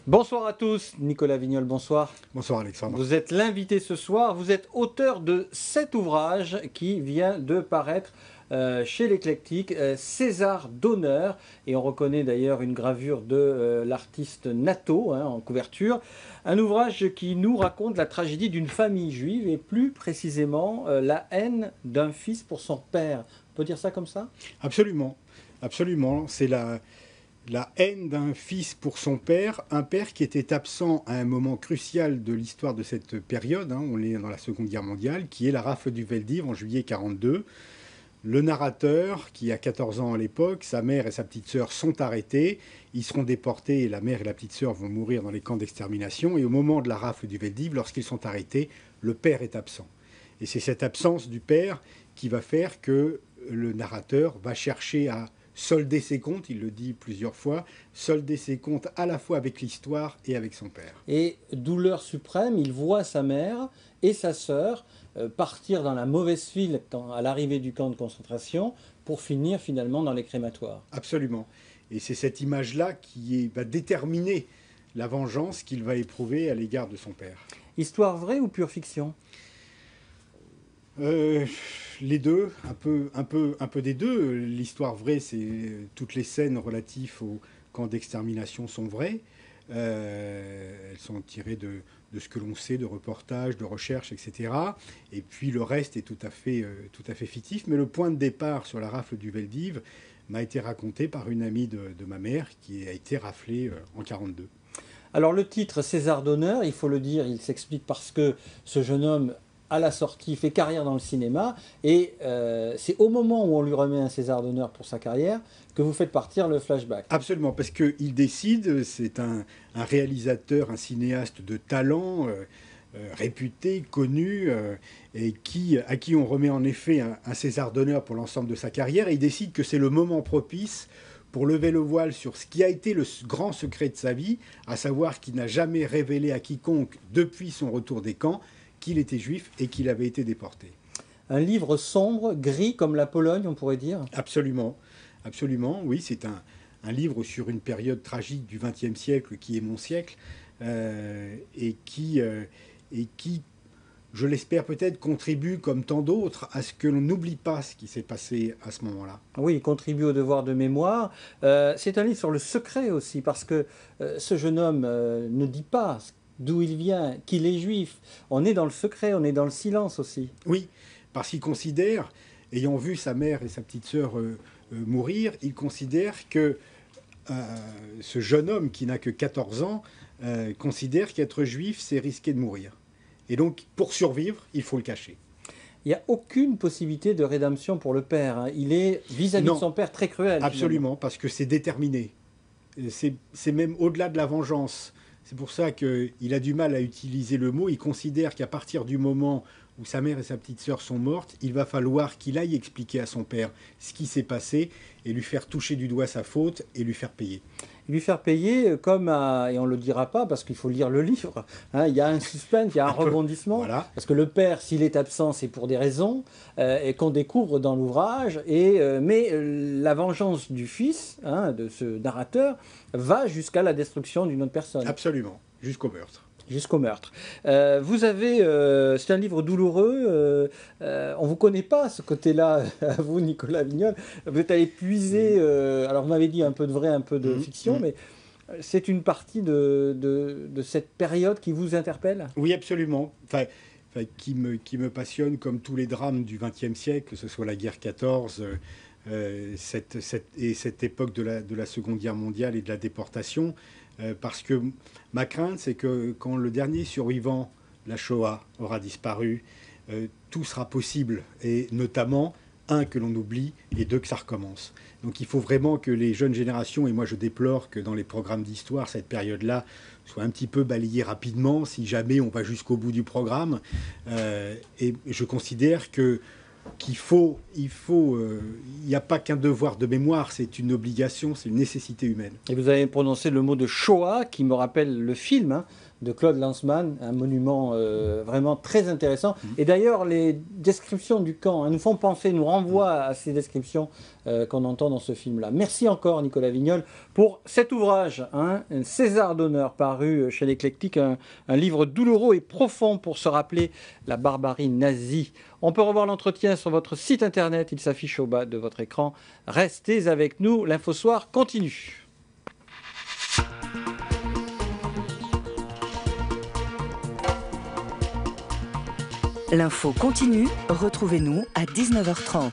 Bonsoir à tous, Nicolas Vignol, bonsoir. Bonsoir Alexandre. Vous êtes l'invité ce soir, vous êtes auteur de cet ouvrage qui vient de paraître chez l'Éclectique, César d'honneur, et on reconnaît d'ailleurs une gravure de l'artiste Natto en couverture. Un ouvrage qui nous raconte la tragédie d'une famille juive et plus précisément la haine d'un fils pour son père. On peut dire ça comme ça? Absolument, absolument. C'est la haine d'un fils pour son père, un père qui était absent à un moment crucial de l'histoire de cette période, on est dans la Seconde Guerre mondiale, qui est la rafle du Veldiv en juillet 1942. Le narrateur, qui a 14 ans à l'époque, sa mère et sa petite sœur sont arrêtés, ils seront déportés et la mère et la petite sœur vont mourir dans les camps d'extermination. Et au moment de la rafle du Veldiv, lorsqu'ils sont arrêtés, le père est absent. Et c'est cette absence du père qui va faire que le narrateur va chercher à solder ses comptes, il le dit plusieurs fois, solder ses comptes à la fois avec l'histoire et avec son père. Et douleur suprême, il voit sa mère et sa sœur partir dans la mauvaise file à l'arrivée du camp de concentration pour finir finalement dans les crématoires. Absolument. Et c'est cette image-là qui va déterminer la vengeance qu'il va éprouver à l'égard de son père. Histoire vraie ou pure fiction? Les deux, un peu des deux. L'histoire vraie, c'est toutes les scènes relatives au camp d'extermination sont vraies. Elles sont tirées de ce que l'on sait, de reportages, de recherches, etc. Et puis le reste est tout à fait fictif. Mais le point de départ sur la rafle du Veldiv m'a été raconté par une amie de ma mère qui a été raflée en 1942. Alors le titre César d'honneur, il faut le dire, il s'explique parce que ce jeune homme à la sortie fait carrière dans le cinéma et c'est au moment où on lui remet un César d'honneur pour sa carrière que vous faites partir le flashback. Absolument, parce qu'il décide, c'est un réalisateur, un cinéaste de talent, réputé, connu, et à qui on remet en effet un César d'honneur pour l'ensemble de sa carrière, et il décide que c'est le moment propice pour lever le voile sur ce qui a été le grand secret de sa vie, à savoir qu'il n'a jamais révélé à quiconque, depuis son retour des camps, qu'il était juif et qu'il avait été déporté. Un livre sombre, gris comme la Pologne, on pourrait dire? Absolument, absolument, oui, c'est un livre sur une période tragique du XXe siècle qui est mon siècle, et qui, je l'espère peut-être, contribue, comme tant d'autres, à ce que l'on n'oublie pas ce qui s'est passé à ce moment-là. Oui, il contribue au devoir de mémoire. C'est un livre sur le secret aussi, parce que ce jeune homme ne dit pas d'où il vient, qu'il est juif. On est dans le secret, on est dans le silence aussi. Oui, parce qu'il considère, ayant vu sa mère et sa petite sœur mourir, il considère que ce jeune homme qui n'a que 14 ans considère qu'être juif, c'est risquer de mourir. Et donc, pour survivre, il faut le cacher. Il n'y a aucune possibilité de rédemption pour le père. Il est vis-à-vis de son père très cruel. Absolument, finalement. parce que c'est déterminé. C'est même au-delà de la vengeance. C'est pour ça qu'il a du mal à utiliser le mot. Il considère qu'à partir du moment où sa mère et sa petite sœur sont mortes, il va falloir qu'il aille expliquer à son père ce qui s'est passé et lui faire toucher du doigt sa faute et lui faire payer. Lui faire payer comme et on ne le dira pas parce qu'il faut lire le livre, il y a un suspense, il y a un rebondissement, voilà. Parce que le père, s'il est absent, c'est pour des raisons et qu'on découvre dans l'ouvrage, mais la vengeance du fils, de ce narrateur, va jusqu'à la destruction d'une autre personne. Absolument, jusqu'au meurtre. Jusqu'au meurtre. Vous avez, c'est un livre douloureux. On ne vous connaît pas ce côté-là, à vous, Nicolas Vignol. Vous êtes allé puiser. Alors, vous m'avez dit un peu de vrai, un peu de fiction, mais c'est une partie de cette période qui vous interpelle? Oui, absolument. Qui me passionne comme tous les drames du XXe siècle, que ce soit la guerre 14, et cette époque de la Seconde Guerre mondiale et de la déportation. Parce que ma crainte, c'est que quand le dernier survivant, la Shoah, aura disparu, tout sera possible, et notamment, un, que l'on oublie, et deux, que ça recommence. Donc il faut vraiment que les jeunes générations, et moi je déplore que dans les programmes d'histoire, cette période-là soit un petit peu balayée rapidement, si jamais on va jusqu'au bout du programme. Et je considère qu'il faut, il n'y a pas qu'un devoir de mémoire, c'est une obligation, c'est une nécessité humaine. Et vous avez prononcé le mot de Shoah, qui me rappelle le film, de Claude Lanzmann, un monument vraiment très intéressant. Et d'ailleurs, les descriptions du camp nous font penser, nous renvoient à ces descriptions qu'on entend dans ce film-là. Merci encore, Nicolas Vignol, pour cet ouvrage, un César d'honneur paru chez l'Éclectique, un livre douloureux et profond pour se rappeler la barbarie nazie. On peut revoir l'entretien sur votre site internet, il s'affiche au bas de votre écran. Restez avec nous, l'Infosoir continue. L'info continue, retrouvez-nous à 19h30.